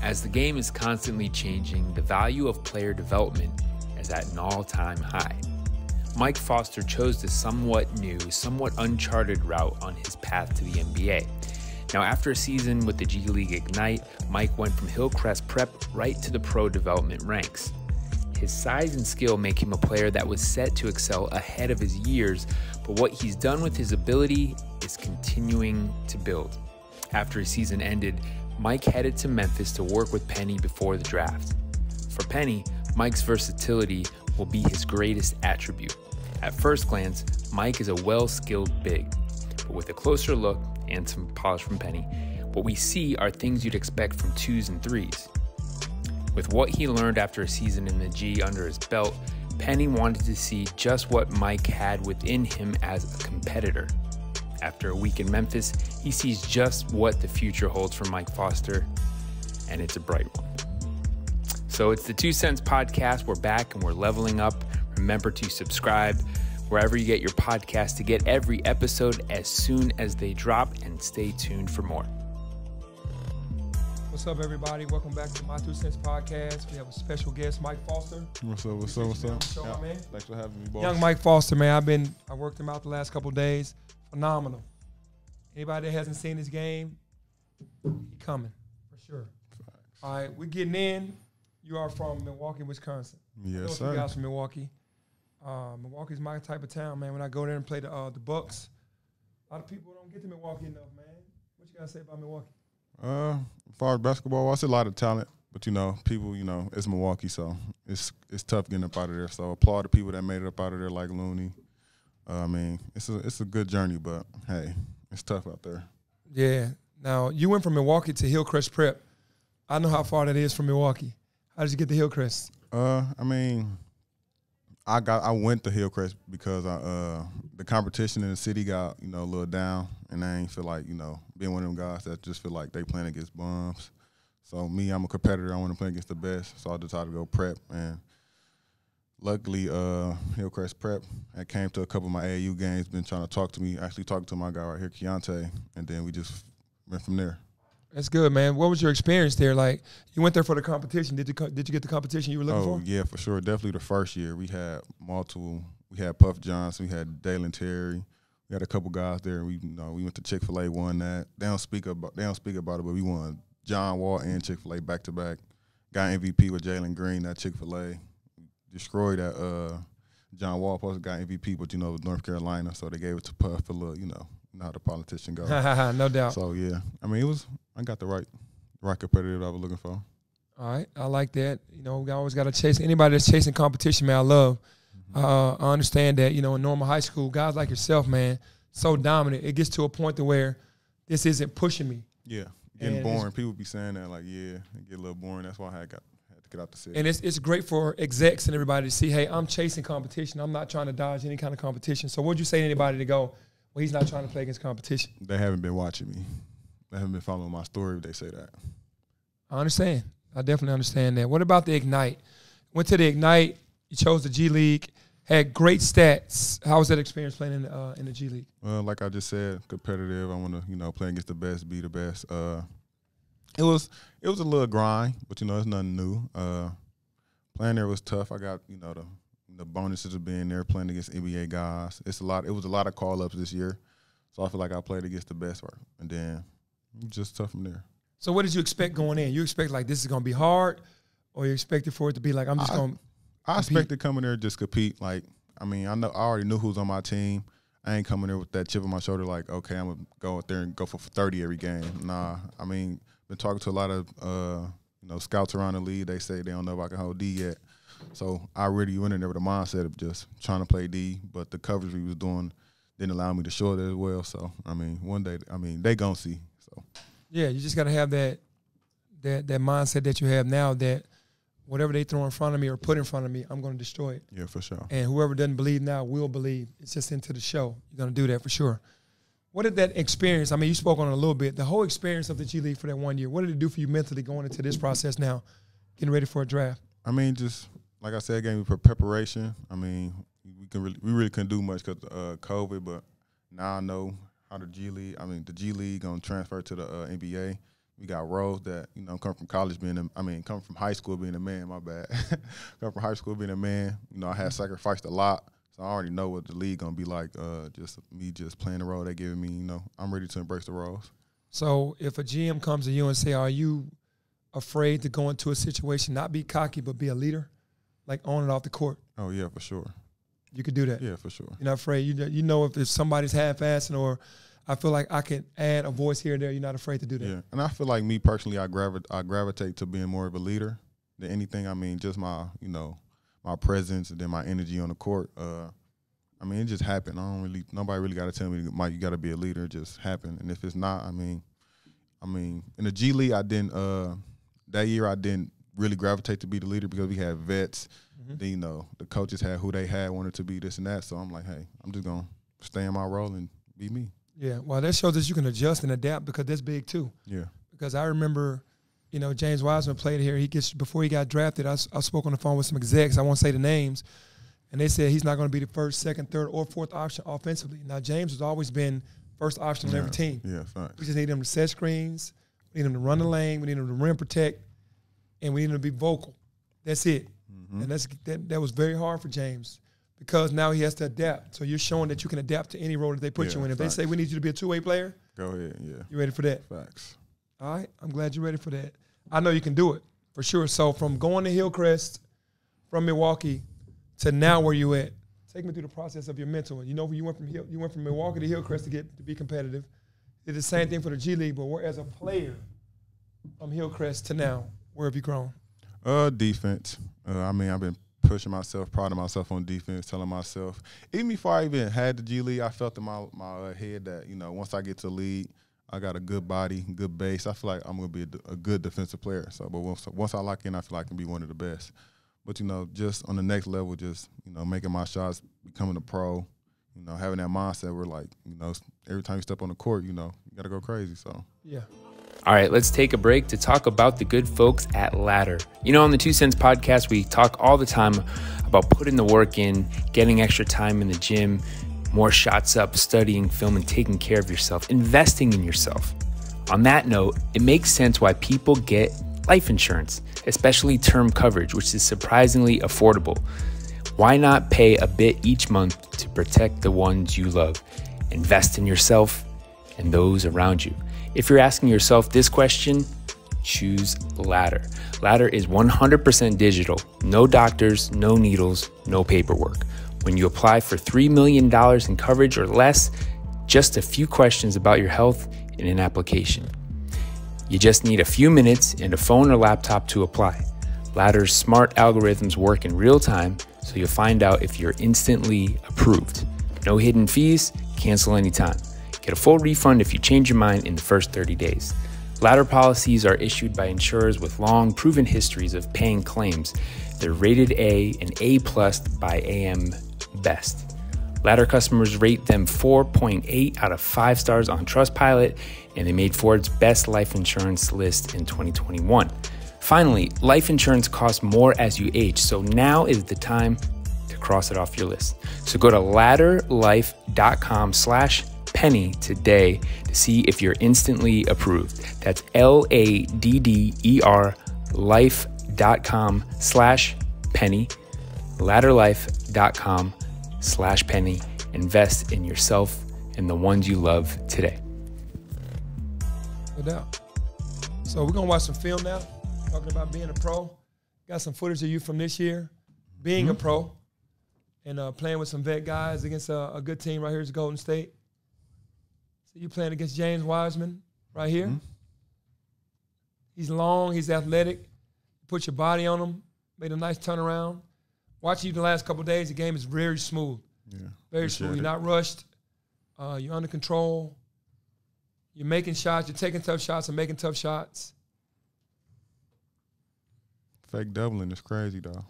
As the game is constantly changing, the value of player development is at an all-time high. Mike Foster chose the somewhat new, somewhat uncharted route on his path to the NBA. Now, after a season with the G League Ignite, Mike went from Hillcrest Prep right to the pro development ranks. His size and skill make him a player that was set to excel ahead of his years, but what he's done with his ability is continuing to build. After his season ended, Mike headed to Memphis to work with Penny before the draft. For Penny, Mike's versatility will be his greatest attribute. At first glance, Mike is a well-skilled big, but with a closer look and some polish from Penny, what we see are things you'd expect from 2s and 3s. With what he learned after a season in the G under his belt, Penny wanted to see just what Mike had within him as a competitor. After a week in Memphis, he sees just what the future holds for Mike Foster, and it's a bright one. So it's the 2 Cents Podcast. We're back and we're leveling up. Remember to subscribe wherever you get your podcast to get every episode as soon as they drop, and stay tuned for more. What's up, everybody? Welcome back to my 2 Cents Podcast. We have a special guest, Mike Foster. What's up? Show, Yeah. man. Thanks for having me, boss. Young Mike Foster, man. I worked him out the last couple of days. Phenomenal. Anybody that hasn't seen his game, he coming for sure. Facts. All right, we're getting in. You are from Milwaukee, Wisconsin. Yes, You sir. guys from Milwaukee. Milwaukee's my type of town, man. When I go there and play the Bucks, a lot of people don't get to Milwaukee enough, man. What you gotta say about Milwaukee? As far as basketball, I see a lot of talent, but people, it's Milwaukee, so it's tough getting up out of there. So applaud the people that made it up out of there, like Looney. It's a good journey, but hey, it's tough out there. Yeah. Now you went from Milwaukee to Hillcrest Prep. I know how far that is from Milwaukee. How did you get to Hillcrest? I went to Hillcrest because the competition in the city got a little down, and I ain't feel like being one of them guys that just feel like they playing against bums. So me, I'm a competitor. I want to play against the best, so I decided to go prep. And luckily, Hillcrest Prep, I came to a couple of my AAU games, been trying to talk to me, actually talking to my guy right here, Keontae, and then we just went from there. That's good, man. What was your experience there? Like, you went there for the competition. Did you get the competition you were looking for? Oh, yeah, for sure. Definitely the first year. We had multiple. We had Puff Johnson. We had Dalen Terry. We had a couple guys there. We went to Chick-fil-A, won that. They don't speak about it, but we won John Wall and Chick-fil-A back-to-back. Got MVP with Jalen Green at Chick-fil-A. Destroyed that John Wall supposed to got MVP, but, it was North Carolina, so they gave it to Puff a little, how the politician goes. No doubt. So, yeah. I got the right competitor that I was looking for. All right. I like that. We always got to chase. Anybody that's chasing competition, man, I love. I understand that, in normal high school, guys like yourself, man, so dominant. It gets to a point to where this isn't pushing me. Yeah. Getting boring. People be saying that, like, yeah, it get a little boring. That's why I had to get out the city. And it's great for execs and everybody to see, hey, I'm chasing competition. I'm not trying to dodge any kind of competition. So what'd you say to anybody to go, well, he's not trying to play against competition? They haven't been watching me. They haven't been following my story if they say that. I understand. I definitely understand that. What about the Ignite? Went to the Ignite. You chose the G League. Had great stats. How was that experience playing in the G League? Like I just said, competitive. I want to, play against the best, be the best. It was a little grind, but it's nothing new. Playing there was tough. I got the bonuses of being there, playing against NBA guys. It was a lot of call ups this year, so I feel like I played against the best, and then just tough from there. So what did you expect going in? You expect like this is gonna be hard, or you expected for it to be like I'm just gonna? I expected coming there just compete. Like I already knew who was on my team. I ain't coming there with that chip on my shoulder like, okay, I'm gonna go out there and go for 30 every game. Nah, been talking to a lot of scouts around the league. They say they don't know if I can hold D yet. So I really went in there with a mindset of just trying to play D, but the coverage we was doing didn't allow me to show it as well. So one day, they gonna see. So yeah, you just gotta have that mindset that you have now that whatever they throw in front of me or put in front of me, I'm gonna destroy it. Yeah, for sure. And whoever doesn't believe now will believe. It's just into the show. You're gonna do that for sure. What did that experience? You spoke on it a little bit. The whole experience of the G League for that 1 year. What did it do for you mentally going into this process now, getting ready for a draft? Just like I said, it gave me preparation. We really couldn't do much because of COVID, but now I know how the G League. The G League gonna transfer to the NBA, We got roles that, you know, come from college come from high school being a man, my bad. Come from high school being a man. You know, I had sacrificed a lot, so I already know what the league going to be like. Just playing the role they giving me, you know, I'm ready to embrace the roles. So if a GM comes to you and say, are you afraid to go into a situation, not be cocky, but be a leader, like on and off the court? Oh, yeah, for sure. You could do that? Yeah, for sure. You're not afraid? You know if somebody's half-assing, or I feel like I can add a voice here and there, you're not afraid to do that? Yeah, and I feel like me personally, I gravitate to being more of a leader than anything. I mean, just my, you know, my presence and then my energy on the court. I mean, it just happened. Nobody really got to tell me, Mike, you got to be a leader. It just happened. And if it's not, I mean, in the G League, that year I didn't really gravitate to be the leader because we had vets. Then, you know, the coaches had who they had, wanted to be this and that. So I'm like, hey, I'm just going to stay in my role and be me. Yeah, well, that shows that you can adjust and adapt, because that's big too. Yeah. Because I remember, you know, James Wiseman played here. Before he got drafted, I spoke on the phone with some execs. I won't say the names. And they said he's not going to be the first, second, third, or fourth option offensively. Now, James has always been first option on every team. Yeah, fine. We just need him to set screens. We need him to run the lane. We need him to rim protect. And we need him to be vocal. That's it. And that was very hard for James, because now he has to adapt. So you're showing that you can adapt to any role that they put you in. If they say we need you to be a two-way player, go ahead, yeah. You ready for that? Facts. All right, I'm glad you're ready for that. I know you can do it, for sure. So from going to Hillcrest, from Milwaukee, to now where you at, take me through the process of your mental. You know, you went from Milwaukee to Hillcrest to be competitive. Did the same thing for the G League, but as a player from Hillcrest to now, where have you grown? Defense. I mean, I've been pushing myself, proud of myself on defense, telling myself, even before I even had the G League, I felt in my head that, you know, once I get to the league, I got a good body, good base. I feel like I'm going to be a good defensive player. So, but once I lock in, I feel like I can be one of the best. But, you know, just on the next level, just, you know, making my shots, becoming a pro, you know, having that mindset where, like, you know, every time you step on the court, you know, you got to go crazy. So, yeah. All right, let's take a break to talk about the good folks at Ladder. You know, on the 2 Cents podcast, we talk all the time about putting the work in, getting extra time in the gym, more shots up, studying, film, and taking care of yourself, investing in yourself. On that note, it makes sense why people get life insurance, especially term coverage, which is surprisingly affordable. Why not pay a bit each month to protect the ones you love? Invest in yourself and those around you. If you're asking yourself this question, choose Ladder. Ladder is 100% digital. No doctors, no needles, no paperwork. When you apply for $3 million in coverage or less, just a few questions about your health in an application. You just need a few minutes and a phone or laptop to apply. Ladder's smart algorithms work in real time, so you'll find out if you're instantly approved. No hidden fees, cancel anytime. Get a full refund if you change your mind in the first 30 days. Ladder policies are issued by insurers with long, proven histories of paying claims. They're rated A and A+ by AM Best. Ladder customers rate them 4.8 out of 5 stars on Trustpilot, and they made Ford's best life insurance list in 2021. Finally, life insurance costs more as you age, so now is the time to cross it off your list. So go to ladderlife.com/penny today to see if you're instantly approved. That's LADDER life.com/penny, ladderlife.com/penny. Invest in yourself and the ones you love today. No doubt. So we're going to watch some film now, talking about being a pro. Got some footage of you from this year, being a pro, and playing with some vet guys against a good team right here at Golden State. So you playing against James Wiseman right here. He's long, he's athletic. Put your body on him, made a nice turnaround. Watching you the last couple of days, the game is very smooth. Yeah, very smooth. You're not rushed. You're under control. You're making shots. You're taking tough shots and making tough shots. Fake doubling is crazy, though.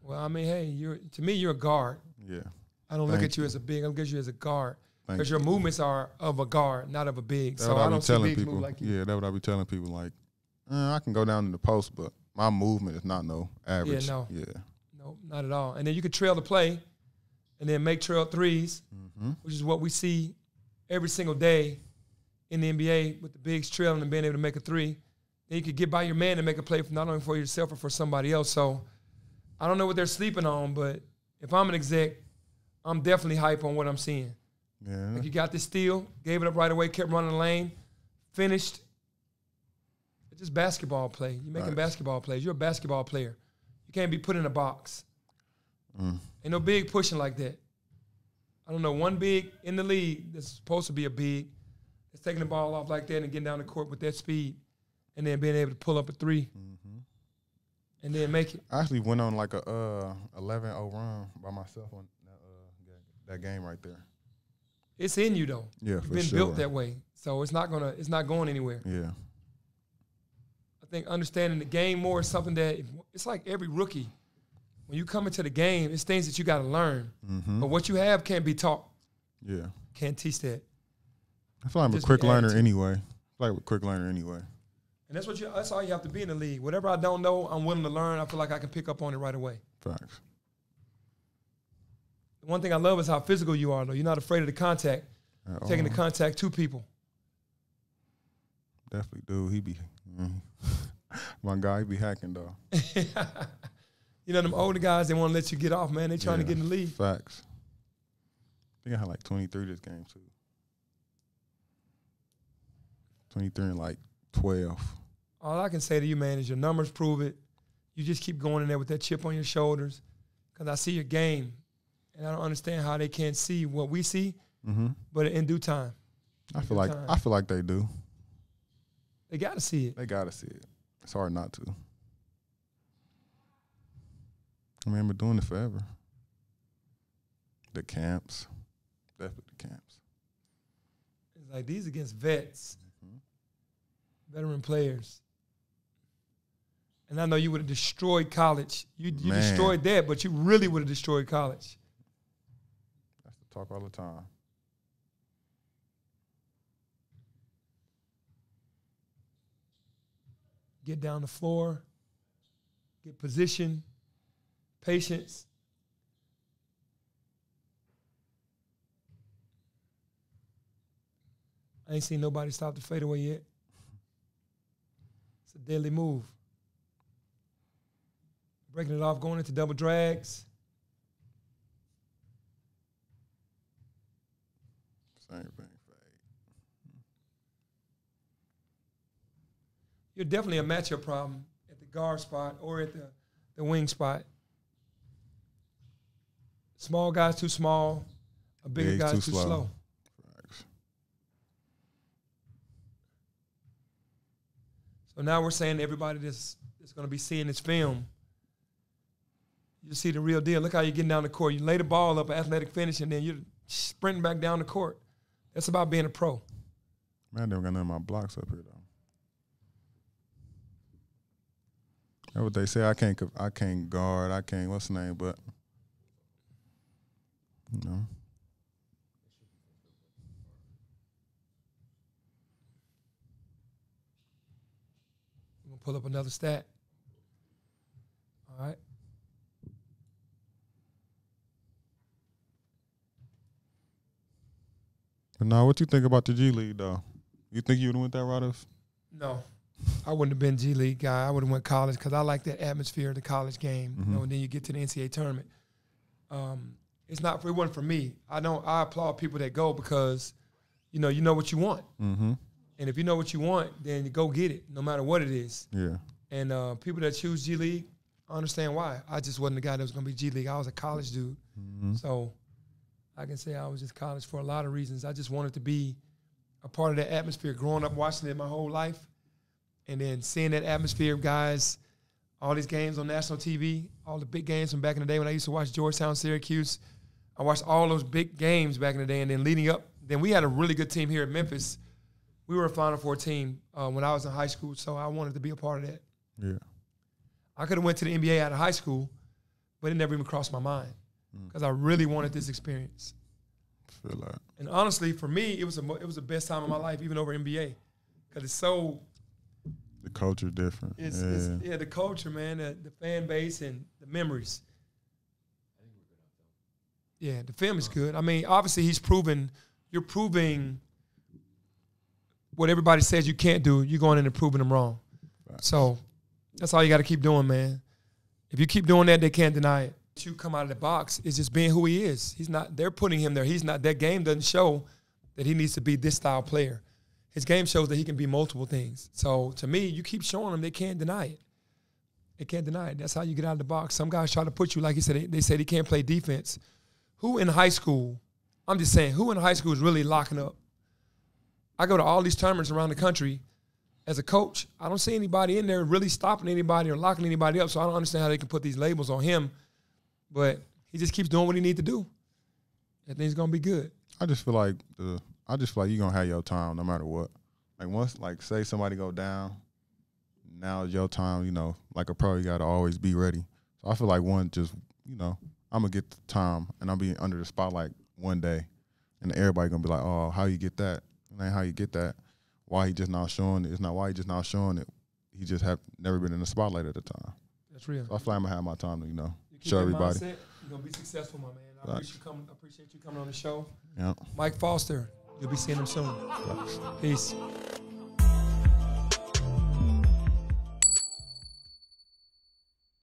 Well, I mean, hey, to me, you're a guard. Yeah. I don't look at you as a big. I look at you as a guard. Because your movements are of a guard, not of a big. So I don't see bigs move like you. Yeah, that's what I be telling people. Like, I can go down in the post, but my movement is not no average. Yeah, no. Yeah. No, not at all. And then you could trail the play and then make trail threes, which is what we see every single day in the NBA with the bigs trailing and being able to make a three. Then you could get by your man and make a play for not only for yourself, but for somebody else. So I don't know what they're sleeping on, but if I'm an exec, I'm definitely hype on what I'm seeing. Yeah. Like you got this steal, gave it up right away, kept running the lane, finished. It's just basketball play. You're making basketball plays. You're a basketball player. You can't be put in a box. Ain't no big pushing like that. I don't know one big in the league that's supposed to be a big that's taking the ball off like that and getting down the court with that speed and then being able to pull up a three and then make it. I actually went on like a 11-0 run by myself on that game right there. It's in you though. Yeah, You've for been sure. built that way. So it's not going anywhere. Yeah. I think understanding the game more is something that it's like every rookie. When you come into the game, it's things that you got to learn. But what you have can't be taught. Yeah. Can't teach that. I feel like I'm a Just quick be learner attitude. anyway. I feel like a quick learner anyway. And that's all you have to be in the league. Whatever I don't know, I'm willing to learn. I feel like I can pick up on it right away. Facts. The one thing I love is how physical you are, though. You're not afraid of the contact, taking the contact to people. Definitely do. He be my guy. He be hacking though. You know, them older guys, they want to let you get off, man. They trying to get in the league. Facts. I think I had like 23 this game too. 23 and like 12. All I can say to you, man, is your numbers prove it. You just keep going in there with that chip on your shoulders because I see your game, and I don't understand how they can't see what we see, but in due time. I feel like they do. They got to see it. They got to see it. It's hard not to. I mean, I've been doing it forever. The camps. Definitely the camps. It's like these against vets, veteran players. And I know you would have destroyed college. You destroyed that, but you really would have destroyed college. That's the talk all the time. Get down the floor, get position, patience. I ain't seen nobody stop the fadeaway yet. It's a deadly move. Breaking it off, going into double drags. Same thing. You're definitely a matchup problem at the guard spot or at the wing spot. Small guy's too small. A bigger guy's too slow. So now we're saying to everybody that's going to be seeing this film, you see the real deal. Look how you're getting down the court. You lay the ball up, athletic finish, and then you're sprinting back down the court. That's about being a pro. Man, I never got none of my blocks up here, though. That's what they say. I can't guard. I can't, what's the name, but, you know. I'm going to pull up another stat. All right. But now, what you think about the G League, though? You think you would have went that route? No. I wouldn't have been G League guy. I would have went college because I like that atmosphere of the college game. You know, and then you get to the NCAA tournament. It wasn't for me. I applaud people that go because, you know what you want. And if you know what you want, then you go get it, no matter what it is. Yeah. And people that choose G League, I understand why. I just wasn't the guy that was going to be G League. I was a college dude. So I can say I was just college for a lot of reasons. I just wanted to be a part of that atmosphere, growing up watching it my whole life. And then seeing that atmosphere of guys, all these games on national TV, all the big games from back in the day when I used to watch Georgetown, Syracuse. I watched all those big games back in the day, and then leading up. Then we had a really good team here at Memphis. We were a Final Four team when I was in high school, so I wanted to be a part of that. Yeah. I could have went to the NBA out of high school, but it never even crossed my mind because I really wanted this experience. I feel that. And honestly, for me, it was the best time of my life, even over NBA, because it's so. The culture different. It's the culture, man, the fan base and the memories. Yeah, the film is good. I mean, obviously you're proving what everybody says you can't do, you're going in and proving them wrong. Right. So that's all you got to keep doing, man. If you keep doing that, they can't deny it. You come out of the box, it's just being who he is. He's not, they're putting him there. He's not, that game doesn't show that he needs to be this style player. His game shows that he can be multiple things. So to me, you keep showing them, they can't deny it. They can't deny it. That's how you get out of the box. Some guys try to put you, like he said, they said he can't play defense. Who in high school, I'm just saying, who in high school is really locking up? I go to all these tournaments around the country. As a coach, I don't see anybody in there really stopping anybody or locking anybody up, so I don't understand how they can put these labels on him. But he just keeps doing what he needs to do. I think he's going to be good. I just feel like you're going to have your time no matter what. Like once, like say somebody go down, now is your time, you know, like a pro, you got to always be ready. So I feel like I'm going to get the time and I'll be under the spotlight one day and everybody going to be like, oh, how you get that? It ain't how you get that. Why he just not showing it? It's not why he just not showing it. He just have never been in the spotlight at the time. That's real. So I feel like I'm going to have my time to, show everybody. Mindset, you're going to be successful, my man. I appreciate you coming on the show. Yeah. Mike Foster, you'll be seeing him soon. Peace.